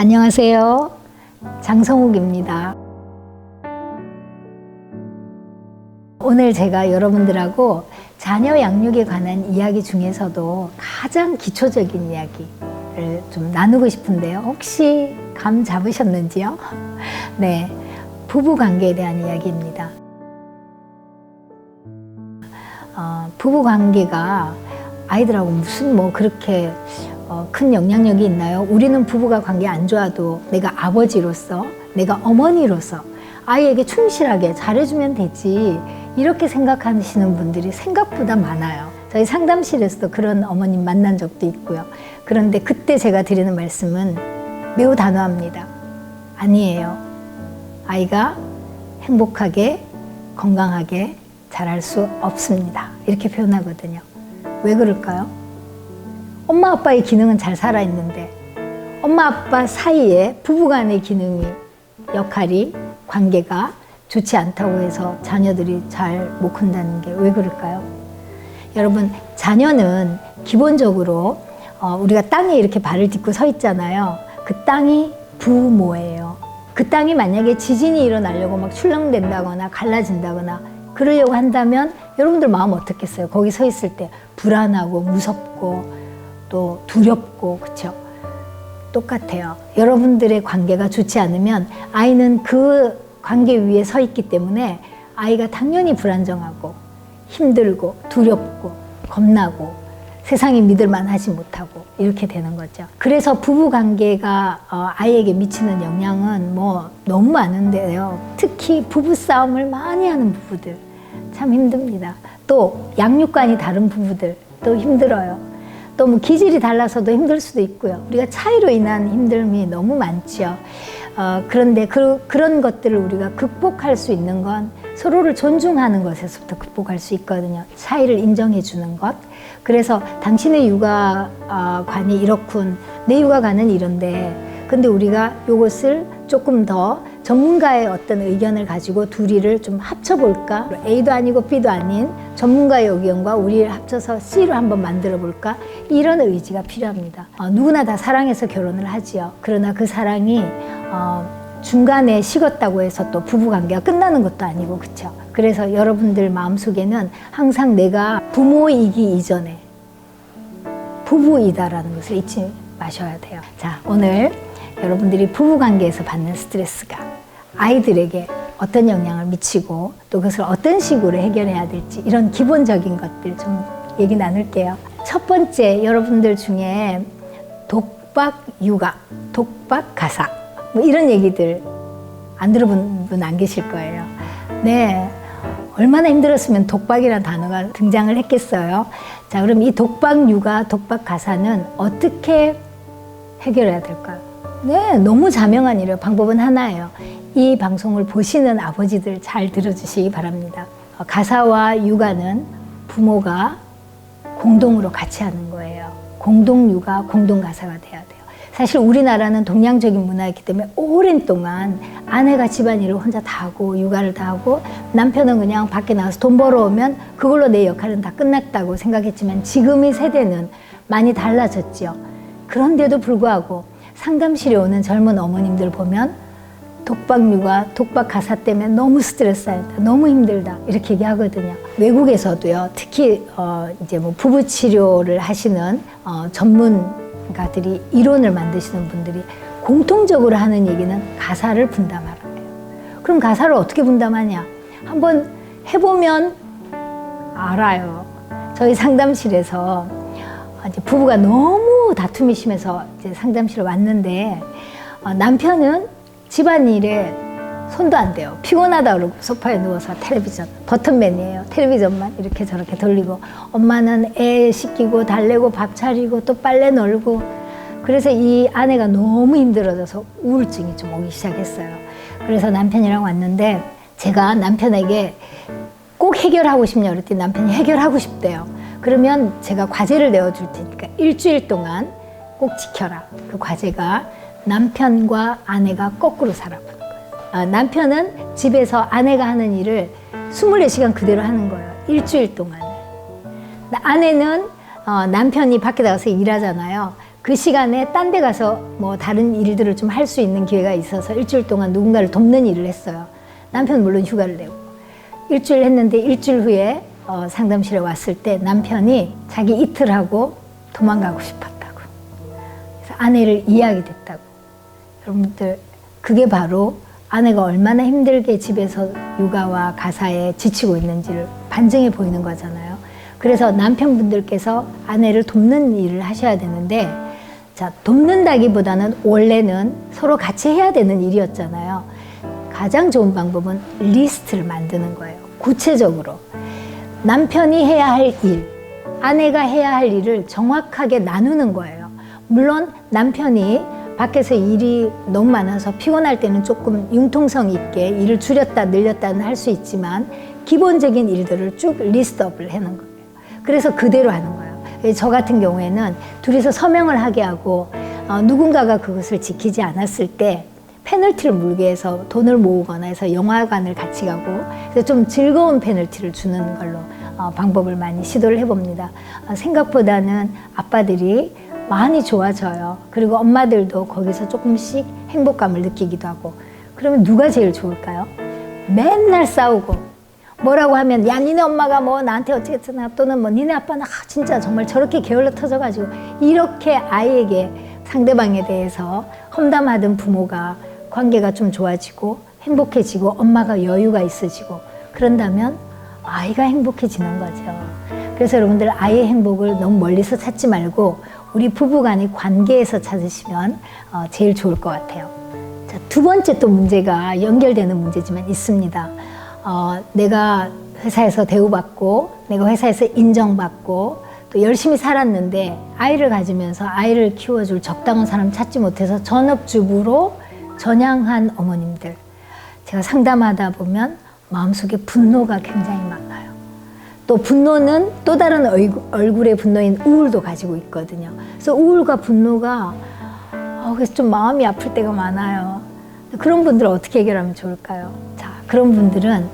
안녕하세요. 장성욱입니다. 오늘 제가 여러분들하고 자녀 양육에 관한 이야기 중에서도 가장 기초적인 이야기를 좀 나누고 싶은데요. 혹시 감 잡으셨는지요? 네, 부부 관계에 대한 이야기입니다. 부부 관계가 아이들하고 무슨 그렇게 큰 영향력이 있나요? 우리는 부부가 관계 안 좋아도 내가 아버지로서, 내가 어머니로서 아이에게 충실하게 잘해주면 되지, 이렇게 생각하시는 분들이 생각보다 많아요. 저희 상담실에서도 그런 어머님 만난 적도 있고요. 그런데 그때 제가 드리는 말씀은 매우 단호합니다. 아니에요. 아이가 행복하게, 건강하게 자랄 수 없습니다. 이렇게 표현하거든요. 왜 그럴까요? 엄마 아빠의 기능은 잘 살아있는데 엄마 아빠 사이에 부부간의 역할이, 관계가 좋지 않다고 해서 자녀들이 잘 못 큰다는 게 왜 그럴까요? 여러분, 자녀는 기본적으로 우리가 땅에 이렇게 발을 딛고 서 있잖아요. 그 땅이 부모예요. 그 땅이 만약에 지진이 일어나려고 막 출렁댄다거나 갈라진다거나 그러려고 한다면 여러분들 마음 어떻겠어요? 거기 서 있을 때 불안하고 무섭고 또 두렵고, 그렇죠? 똑같아요. 여러분들의 관계가 좋지 않으면 아이는 그 관계 위에 서 있기 때문에 아이가 당연히 불안정하고 힘들고 두렵고 겁나고 세상이 믿을만 하지 못하고 이렇게 되는 거죠. 그래서 부부 관계가 아이에게 미치는 영향은 너무 많은데요. 특히 부부 싸움을 많이 하는 부부들 참 힘듭니다. 또 양육관이 다른 부부들 또 힘들어요. 또 기질이 달라서도 힘들 수도 있고요. 우리가 차이로 인한 힘듦이 너무 많죠. 그런데 그런 것들을 우리가 극복할 수 있는 건 서로를 존중하는 것에서부터 극복할 수 있거든요. 차이를 인정해 주는 것. 그래서 당신의 육아관이 이렇군, 내 육아관은 이런데, 근데 우리가 이것을 조금 더 전문가의 어떤 의견을 가지고 둘이를 좀 합쳐볼까? A도 아니고 B도 아닌 전문가의 의견과 우리를 합쳐서 C로 한번 만들어 볼까? 이런 의지가 필요합니다. 누구나 다 사랑해서 결혼을 하지요. 그러나 그 사랑이 중간에 식었다고 해서 또 부부관계가 끝나는 것도 아니고, 그렇죠? 그래서 여러분들 마음속에는 항상 내가 부모이기 이전에 부부이다라는 것을 잊지 마셔야 돼요. 자, 오늘 여러분들이 부부관계에서 받는 스트레스가 아이들에게 어떤 영향을 미치고 또 그것을 어떤 식으로 해결해야 될지, 이런 기본적인 것들 좀 얘기 나눌게요. 첫 번째, 여러분들 중에 독박 육아, 독박 가사 이런 얘기들 안 들어본 분 안 계실 거예요. 네, 얼마나 힘들었으면 독박이라는 단어가 등장을 했겠어요. 자, 그럼 이 독박 육아, 독박 가사는 어떻게 해결해야 될까요? 네, 너무 자명한 일이에요. 방법은 하나예요. 이 방송을 보시는 아버지들 잘 들어주시기 바랍니다. 가사와 육아는 부모가 공동으로 같이 하는 거예요. 공동 육아, 공동 가사가 돼야 돼요. 사실 우리나라는 동양적인 문화였기 때문에 오랜 동안 아내가 집안일을 혼자 다 하고 육아를 다 하고 남편은 그냥 밖에 나가서 돈 벌어오면 그걸로 내 역할은 다 끝났다고 생각했지만 지금의 세대는 많이 달라졌죠. 그런데도 불구하고 상담실에 오는 젊은 어머님들 보면 독박 육아, 독박 가사 때문에 너무 스트레스 받다, 너무 힘들다 이렇게 얘기하거든요. 외국에서도요, 특히 이제 부부 치료를 하시는 전문가들이, 이론을 만드시는 분들이 공통적으로 하는 얘기는 가사를 분담하라는 거예요. 그럼 가사를 어떻게 분담하냐? 한번 해보면 알아요. 저희 상담실에서 이제 부부가 너무 다툼이 심해서 이제 상담실에 왔는데 남편은 집안일에 손도 안 대요. 피곤하다 그러고 소파에 누워서 텔레비전, 버튼맨이에요. 텔레비전만 이렇게 저렇게 돌리고, 엄마는 애 씻기고 달래고 밥 차리고 또 빨래 널고. 그래서 이 아내가 너무 힘들어져서 우울증이 좀 오기 시작했어요. 그래서 남편이랑 왔는데 제가 남편에게 꼭 해결하고 싶냐고 그랬더니 남편이 해결하고 싶대요. 그러면 제가 과제를 내어줄 테니까 일주일 동안 꼭 지켜라. 그 과제가 남편과 아내가 거꾸로 살아보는 거예요. 남편은 집에서 아내가 하는 일을 24시간 그대로 하는 거예요. 일주일 동안. 아내는 남편이 밖에 나가서 일하잖아요. 그 시간에 딴 데 가서 뭐 다른 일들을 좀 할 수 있는 기회가 있어서 일주일 동안 누군가를 돕는 일을 했어요. 남편은 물론 휴가를 내고. 일주일 했는데 일주일 후에 상담실에 왔을 때 남편이 자기 이틀 하고 도망가고 싶었다고. 그래서 아내를 이해하게 됐다고. 여러분들, 그게 바로 아내가 얼마나 힘들게 집에서 육아와 가사에 지치고 있는지를 반증해 보이는 거잖아요. 그래서 남편분들께서 아내를 돕는 일을 하셔야 되는데, 자, 돕는다기보다는 원래는 서로 같이 해야 되는 일이었잖아요. 가장 좋은 방법은 리스트를 만드는 거예요. 구체적으로. 남편이 해야 할 일, 아내가 해야 할 일을 정확하게 나누는 거예요. 물론 남편이 밖에서 일이 너무 많아서 피곤할 때는 조금 융통성 있게 일을 줄였다 늘렸다는 할 수 있지만 기본적인 일들을 쭉 리스트업을 하는 거예요. 그래서 그대로 하는 거예요. 저 같은 경우에는 둘이서 서명을 하게 하고 누군가가 그것을 지키지 않았을 때 페널티를 물게 해서 돈을 모으거나 해서 영화관을 같이 가고 그래서 좀 즐거운 페널티를 주는 걸로 방법을 많이 시도를 해봅니다. 생각보다는 아빠들이 많이 좋아져요. 그리고 엄마들도 거기서 조금씩 행복감을 느끼기도 하고. 그러면 누가 제일 좋을까요? 맨날 싸우고 뭐라고 하면 야 니네 엄마가 뭐 나한테 어쩌겠잖아 또는 뭐 니네 아빠는 진짜 정말 저렇게 게을러 터져가지고 이렇게 아이에게 상대방에 대해서 험담하던 부모가 관계가 좀 좋아지고 행복해지고 엄마가 여유가 있어지고 그런다면 아이가 행복해지는 거죠. 그래서 여러분들 아이의 행복을 너무 멀리서 찾지 말고 우리 부부간의 관계에서 찾으시면 제일 좋을 것 같아요. 자, 두 번째 또 문제가 연결되는 문제지만 있습니다. 내가 회사에서 대우받고 내가 회사에서 인정받고 또 열심히 살았는데 아이를 가지면서 아이를 키워줄 적당한 사람 찾지 못해서 전업주부로 전향한 어머님들, 제가 상담하다 보면 마음속에 분노가 굉장히 많아요. 또 분노는 또 다른 얼굴의 분노인 우울도 가지고 있거든요. 그래서 우울과 분노가 그래서 좀 마음이 아플 때가 많아요. 그런 분들은 어떻게 해결하면 좋을까요? 자, 그런 분들은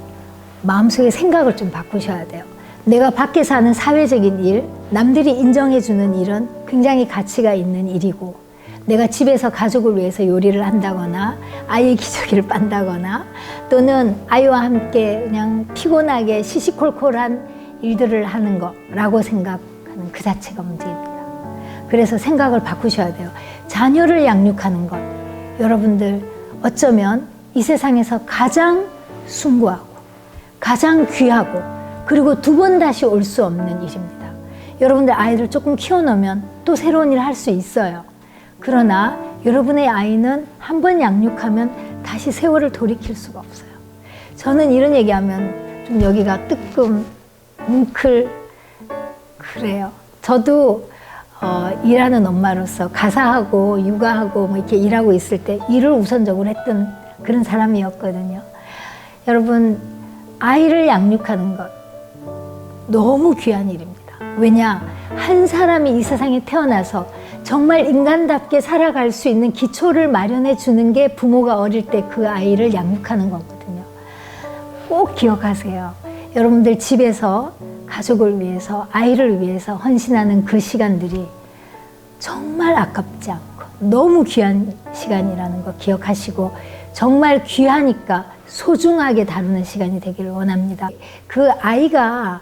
마음속에 생각을 좀 바꾸셔야 돼요. 내가 밖에서 하는 사회적인 일, 남들이 인정해주는 일은 굉장히 가치가 있는 일이고 내가 집에서 가족을 위해서 요리를 한다거나 아이의 기저귀를 빤다거나 또는 아이와 함께 그냥 피곤하게 시시콜콜한 일들을 하는 거라고 생각하는 그 자체가 문제입니다. 그래서 생각을 바꾸셔야 돼요. 자녀를 양육하는 것, 여러분들 어쩌면 이 세상에서 가장 숭고하고 가장 귀하고 그리고 두 번 다시 올 수 없는 일입니다. 여러분들 아이들 조금 키워놓으면 또 새로운 일을 할 수 있어요. 그러나 여러분의 아이는 한 번 양육하면 다시 세월을 돌이킬 수가 없어요. 저는 이런 얘기하면 좀 여기가 뜨끔 뭉클 그래요. 저도 일하는 엄마로서 가사하고 육아하고 뭐 이렇게 일하고 있을 때 일을 우선적으로 했던 그런 사람이었거든요. 여러분, 아이를 양육하는 것 너무 귀한 일입니다. 왜냐? 한 사람이 이 세상에 태어나서 정말 인간답게 살아갈 수 있는 기초를 마련해 주는 게 부모가 어릴 때 그 아이를 양육하는 거거든요. 꼭 기억하세요. 여러분들 집에서 가족을 위해서 아이를 위해서 헌신하는 그 시간들이 정말 아깝지 않고 너무 귀한 시간이라는 거 기억하시고 정말 귀하니까 소중하게 다루는 시간이 되기를 원합니다. 그 아이가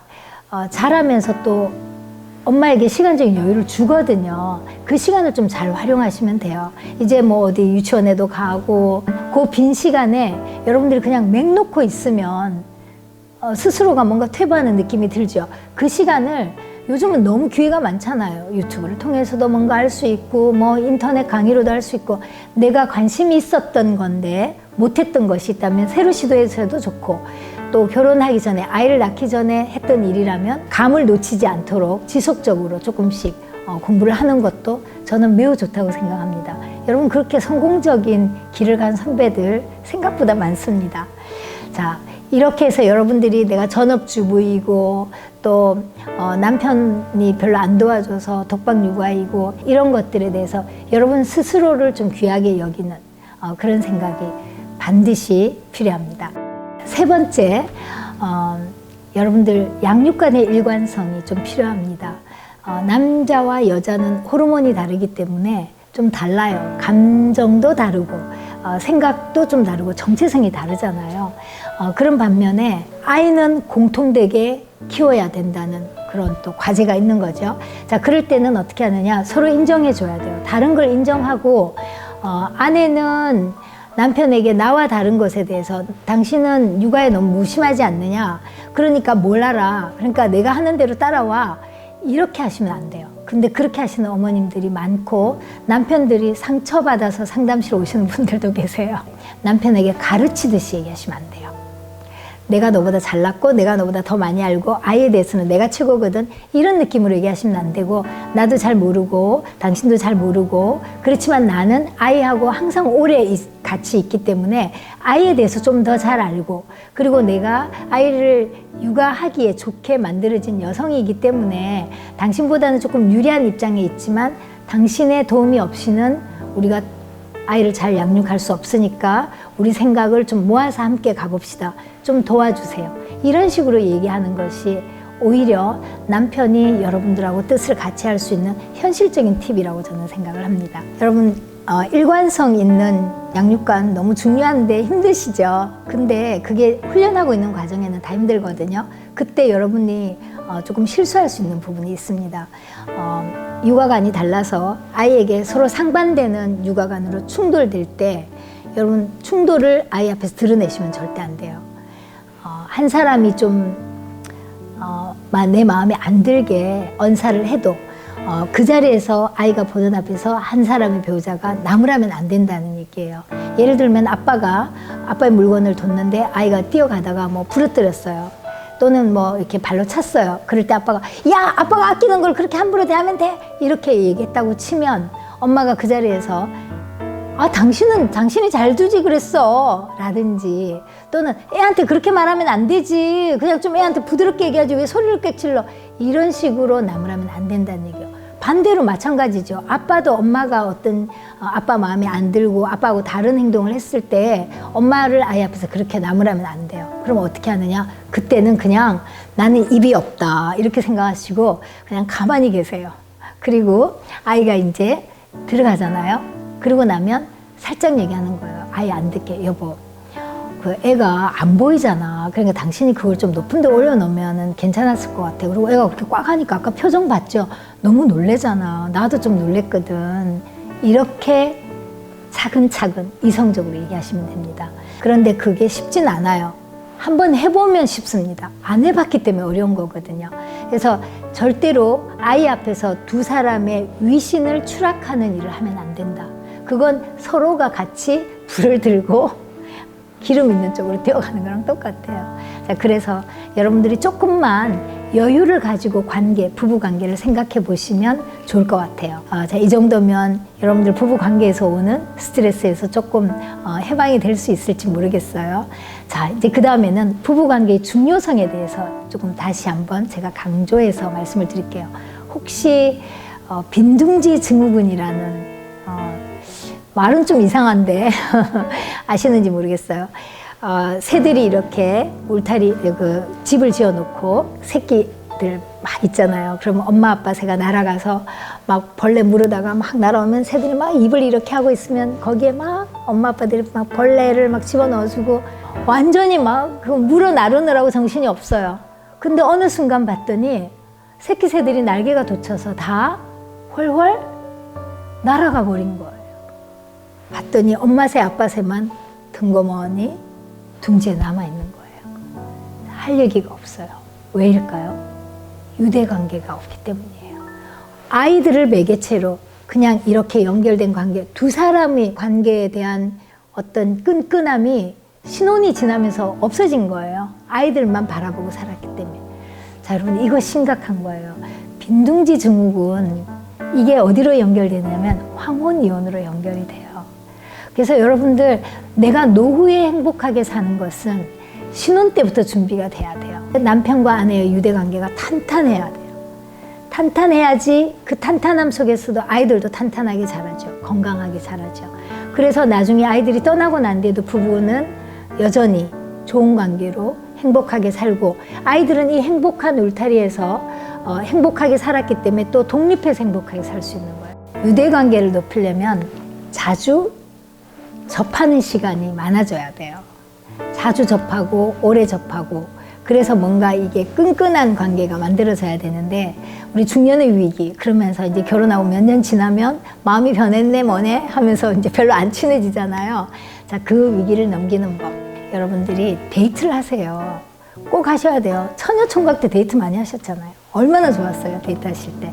자라면서 또 엄마에게 시간적인 여유를 주거든요. 그 시간을 좀 잘 활용하시면 돼요. 이제 뭐 어디 유치원에도 가고 그 빈 시간에 여러분들이 그냥 맹 놓고 있으면 스스로가 뭔가 퇴보하는 느낌이 들죠. 그 시간을 요즘은 너무 기회가 많잖아요. 유튜브를 통해서도 뭔가 할 수 있고 뭐 인터넷 강의로도 할 수 있고 내가 관심이 있었던 건데 못했던 것이 있다면 새로 시도해서도 좋고 또 결혼하기 전에 아이를 낳기 전에 했던 일이라면 감을 놓치지 않도록 지속적으로 조금씩 공부를 하는 것도 저는 매우 좋다고 생각합니다. 여러분 그렇게 성공적인 길을 간 선배들 생각보다 많습니다. 자, 이렇게 해서 여러분들이 내가 전업주부이고 또 남편이 별로 안 도와줘서 독박 육아이고 이런 것들에 대해서 여러분 스스로를 좀 귀하게 여기는 그런 생각이 반드시 필요합니다. 세 번째, 여러분들 양육 간의 일관성이 좀 필요합니다. 남자와 여자는 호르몬이 다르기 때문에 좀 달라요. 감정도 다르고 생각도 좀 다르고 정체성이 다르잖아요. 그런 반면에 아이는 공통되게 키워야 된다는 그런 또 과제가 있는 거죠. 자, 그럴 때는 어떻게 하느냐, 서로 인정해 줘야 돼요. 다른 걸 인정하고 아내는 남편에게 나와 다른 것에 대해서 당신은 육아에 너무 무심하지 않느냐, 그러니까 뭘 알아, 그러니까 내가 하는 대로 따라와, 이렇게 하시면 안 돼요. 근데 그렇게 하시는 어머님들이 많고 남편들이 상처받아서 상담실 오시는 분들도 계세요. 남편에게 가르치듯이 얘기하시면 안 돼요. 내가 너보다 잘났고 내가 너보다 더 많이 알고 아이에 대해서는 내가 최고거든, 이런 느낌으로 얘기하시면 안 되고, 나도 잘 모르고 당신도 잘 모르고 그렇지만 나는 아이하고 항상 오래 같이 있기 때문에 아이에 대해서 좀 더 잘 알고, 그리고 내가 아이를 육아하기에 좋게 만들어진 여성이기 때문에 당신보다는 조금 유리한 입장에 있지만 당신의 도움이 없이는 우리가 아이를 잘 양육할 수 없으니까 우리 생각을 좀 모아서 함께 가봅시다. 좀 도와주세요. 이런 식으로 얘기하는 것이 오히려 남편이 여러분들하고 뜻을 같이 할 수 있는 현실적인 팁이라고 저는 생각을 합니다. 여러분, 일관성 있는 양육관 너무 중요한데 힘드시죠? 근데 그게 훈련하고 있는 과정에는 다 힘들거든요. 그때 여러분이 조금 실수할 수 있는 부분이 있습니다. 육아관이 달라서 아이에게 서로 상반되는 육아관으로 충돌될 때 여러분, 충돌을 아이 앞에서 드러내시면 절대 안 돼요. 한 사람이 좀 내 마음에 안 들게 언사를 해도 그 자리에서 아이가 보는 앞에서 한 사람의 배우자가 나무라면 안 된다는 얘기예요. 예를 들면 아빠가 아빠의 물건을 뒀는데 아이가 뛰어가다가 뭐 부러뜨렸어요. 또는 뭐 이렇게 발로 찼어요. 그럴 때 아빠가, 야, 아빠가 아끼는 걸 그렇게 함부로 대하면 돼? 이렇게 얘기했다고 치면 엄마가 그 자리에서 당신이 잘 두지 그랬어 라든지, 또는 애한테 그렇게 말하면 안 되지, 그냥 좀 애한테 부드럽게 얘기하지 왜 소리를 꽥질러, 이런 식으로 나무라면 안 된다는 얘기예요. 반대로 마찬가지죠. 아빠도 엄마가 어떤 아빠 마음에 안 들고 아빠하고 다른 행동을 했을 때 엄마를 아이 앞에서 그렇게 나무라면 안 돼요. 그럼 어떻게 하느냐, 그때는 그냥 나는 입이 없다 이렇게 생각하시고 그냥 가만히 계세요. 그리고 아이가 이제 들어가잖아요. 그러고 나면 살짝 얘기하는 거예요. 아이 안 듣게, 여보, 그 애가 안 보이잖아. 그러니까 당신이 그걸 좀 높은 데 올려놓으면 괜찮았을 것 같아. 그리고 애가 그렇게 꽉 하니까 아까 표정 봤죠? 너무 놀래잖아. 나도 좀 놀랬거든. 이렇게 차근차근 이성적으로 얘기하시면 됩니다. 그런데 그게 쉽진 않아요. 한번 해보면 쉽습니다. 안 해봤기 때문에 어려운 거거든요. 그래서 절대로 아이 앞에서 두 사람의 위신을 추락하는 일을 하면 안 된다. 그건 서로가 같이 불을 들고 기름 있는 쪽으로 뛰어가는 거랑 똑같아요. 자, 그래서 여러분들이 조금만 여유를 가지고 부부 관계를 생각해 보시면 좋을 것 같아요. 자, 이 정도면 여러분들 부부 관계에서 오는 스트레스에서 조금 해방이 될 수 있을지 모르겠어요. 자, 이제 그 다음에는 부부 관계의 중요성에 대해서 조금 다시 한번 제가 강조해서 말씀을 드릴게요. 혹시 빈둥지 증후군이라는 말은 좀 이상한데 아시는지 모르겠어요. 새들이 이렇게 울타리 집을 지어놓고 새끼들 막 있잖아요. 그러면 엄마 아빠 새가 날아가서 막 벌레 물으다가 막 날아오면 새들이 막 입을 이렇게 하고 있으면 거기에 막 엄마 아빠들이 막 벌레를 막 집어넣어주고 완전히 막 그 물어 나르느라고 정신이 없어요. 근데 어느 순간 봤더니 새끼 새들이 날개가 돋쳐서 다 훨훨 날아가 버린 거예요. 봤더니 엄마 새 아빠 새만 덩거머니 둥지에 남아있는 거예요. 할 얘기가 없어요. 왜일까요? 유대관계가 없기 때문이에요. 아이들을 매개체로 그냥 이렇게 연결된 관계, 두 사람의 관계에 대한 어떤 끈끈함이 신혼이 지나면서 없어진 거예요. 아이들만 바라보고 살았기 때문에. 자, 여러분, 이거 심각한 거예요. 빈둥지 증후군, 이게 어디로 연결되냐면 황혼이혼으로 연결이 돼요. 그래서 여러분들, 내가 노후에 행복하게 사는 것은 신혼 때부터 준비가 돼야 돼요. 남편과 아내의 유대관계가 탄탄해야 돼요. 탄탄해야지 그 탄탄함 속에서도 아이들도 탄탄하게 자라죠. 건강하게 자라죠. 그래서 나중에 아이들이 떠나고 난 뒤에도 부부는 여전히 좋은 관계로 행복하게 살고, 아이들은 이 행복한 울타리에서 행복하게 살았기 때문에 또 독립해서 행복하게 살 수 있는 거예요. 유대관계를 높이려면 자주 접하는 시간이 많아져야 돼요. 자주 접하고 오래 접하고, 그래서 뭔가 이게 끈끈한 관계가 만들어져야 되는데, 우리 중년의 위기 그러면서 이제 결혼하고 몇 년 지나면 마음이 변했네 뭐네 하면서 이제 별로 안 친해지잖아요. 자, 그 위기를 넘기는 법, 여러분들이 데이트를 하세요. 꼭 하셔야 돼요. 처녀총각 때 데이트 많이 하셨잖아요. 얼마나 좋았어요, 데이트 하실 때.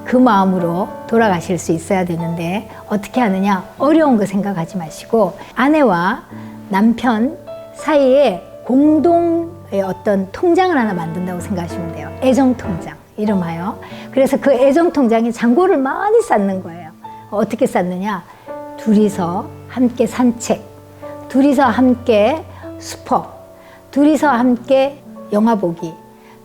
그 마음으로 돌아가실 수 있어야 되는데, 어떻게 하느냐? 어려운 거 생각하지 마시고, 아내와 남편 사이에 공동의 어떤 통장을 하나 만든다고 생각하시면 돼요. 애정통장, 이름하여. 그래서 그 애정통장에 잔고를 많이 쌓는 거예요. 어떻게 쌓느냐? 둘이서 함께 산책, 둘이서 함께 슈퍼, 둘이서 함께 영화 보기,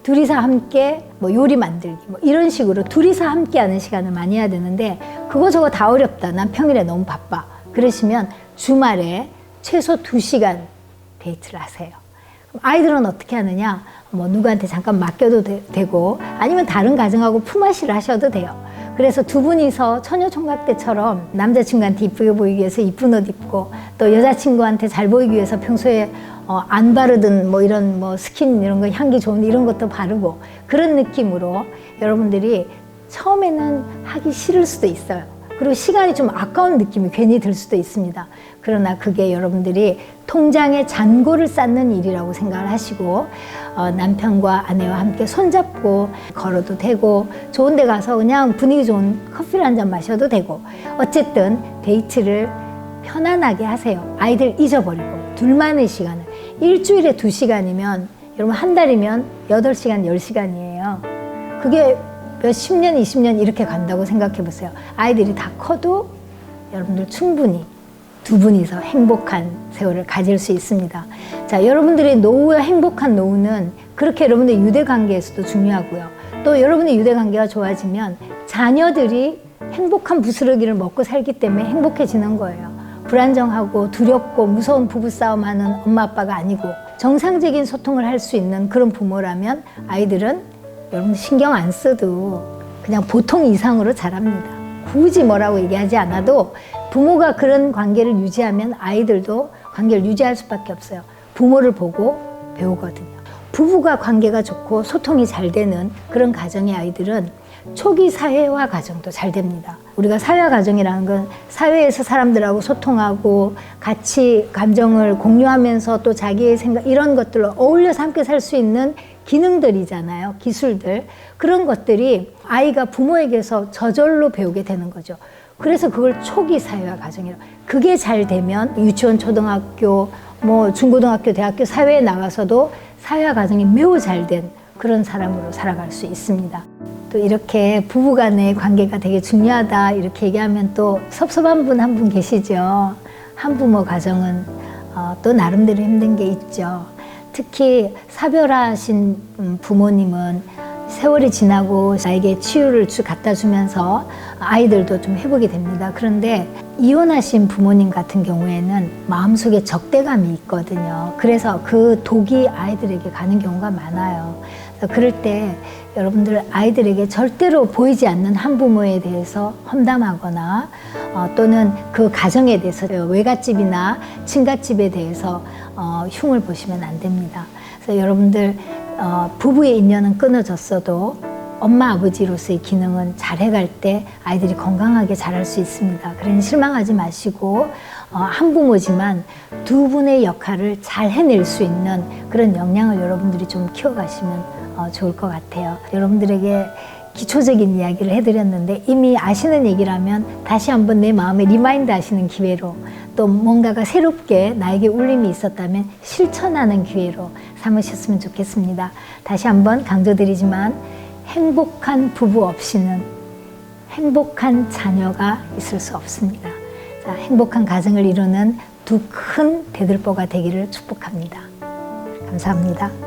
둘이서 함께 뭐 요리 만들기, 뭐 이런 식으로 둘이서 함께 하는 시간을 많이 해야 되는데, 그거 저거 다 어렵다, 난 평일에 너무 바빠, 그러시면 주말에 최소 2시간 데이트를 하세요. 그럼 아이들은 어떻게 하느냐? 뭐 누구한테 잠깐 맡겨도 되고, 아니면 다른 가정하고 품앗이를 하셔도 돼요. 그래서 두 분이서 처녀총각 때처럼 남자친구한테 이쁘게 보이기 위해서 이쁜 옷 입고, 또 여자친구한테 잘 보이기 위해서 평소에 안 바르던 뭐 이런 뭐 스킨 이런 거, 향기 좋은 이런 것도 바르고, 그런 느낌으로 여러분들이 처음에는 하기 싫을 수도 있어요. 그리고 시간이 좀 아까운 느낌이 괜히 들 수도 있습니다. 그러나 그게 여러분들이 통장에 잔고를 쌓는 일이라고 생각을 하시고, 남편과 아내와 함께 손잡고 걸어도 되고, 좋은 데 가서 그냥 분위기 좋은 커피를 한 잔 마셔도 되고, 어쨌든 데이트를 편안하게 하세요. 아이들 잊어버리고 둘만의 시간을. 일주일에 2시간이면 여러분 한 달이면 8시간, 10시간이에요. 그게 몇 10년, 20년 이렇게 간다고 생각해 보세요. 아이들이 다 커도 여러분들 충분히 두 분이서 행복한 세월을 가질 수 있습니다. 자, 여러분들의 노후와 행복한 노후는 그렇게 여러분의 유대관계에서도 중요하고요. 또 여러분의 유대관계가 좋아지면 자녀들이 행복한 부스러기를 먹고 살기 때문에 행복해지는 거예요. 불안정하고 두렵고 무서운 부부싸움하는 엄마 아빠가 아니고, 정상적인 소통을 할 수 있는 그런 부모라면 아이들은 여러분 신경 안 써도 그냥 보통 이상으로 자랍니다. 굳이 뭐라고 얘기하지 않아도 부모가 그런 관계를 유지하면 아이들도 관계를 유지할 수밖에 없어요. 부모를 보고 배우거든요. 부부가 관계가 좋고 소통이 잘 되는 그런 가정의 아이들은 초기 사회화 과정도 잘 됩니다. 우리가 사회화 과정이라는 건 사회에서 사람들하고 소통하고 같이 감정을 공유하면서 또 자기의 생각, 이런 것들로 어울려서 함께 살 수 있는 기능들이잖아요. 기술들. 그런 것들이 아이가 부모에게서 저절로 배우게 되는 거죠. 그래서 그걸 초기 사회화 과정이라고. 그게 잘 되면 유치원, 초등학교, 뭐 중고등학교, 대학교, 사회에 나가서도 사회화 과정이 매우 잘 된 그런 사람으로 살아갈 수 있습니다. 또 이렇게 부부간의 관계가 되게 중요하다 이렇게 얘기하면 또 섭섭한 분 한 분 계시죠. 한부모 가정은 또 나름대로 힘든 게 있죠. 특히 사별하신 부모님은 세월이 지나고 나에게 치유를 갖다 주면서 아이들도 좀 회복이 됩니다. 그런데 이혼하신 부모님 같은 경우에는 마음속에 적대감이 있거든요. 그래서 그 독이 아이들에게 가는 경우가 많아요. 그래서 그럴 때 여러분들 아이들에게 절대로 보이지 않는 한부모에 대해서 험담하거나 또는 그 가정에 대해서 외갓집이나 친갓집에 대해서 흉을 보시면 안 됩니다. 그래서 여러분들 부부의 인연은 끊어졌어도 엄마 아버지로서의 기능은 잘 해갈 때 아이들이 건강하게 자랄 수 있습니다. 그러니 실망하지 마시고 한부모지만 두 분의 역할을 잘 해낼 수 있는 그런 역량을 여러분들이 좀 키워가시면 좋을 것 같아요. 여러분들에게 기초적인 이야기를 해드렸는데 이미 아시는 얘기라면 다시 한번 내 마음에 리마인드 하시는 기회로, 또 뭔가가 새롭게 나에게 울림이 있었다면 실천하는 기회로 삼으셨으면 좋겠습니다. 다시 한번 강조드리지만 행복한 부부 없이는 행복한 자녀가 있을 수 없습니다. 자, 행복한 가정을 이루는 두 큰 대들보가 되기를 축복합니다. 감사합니다.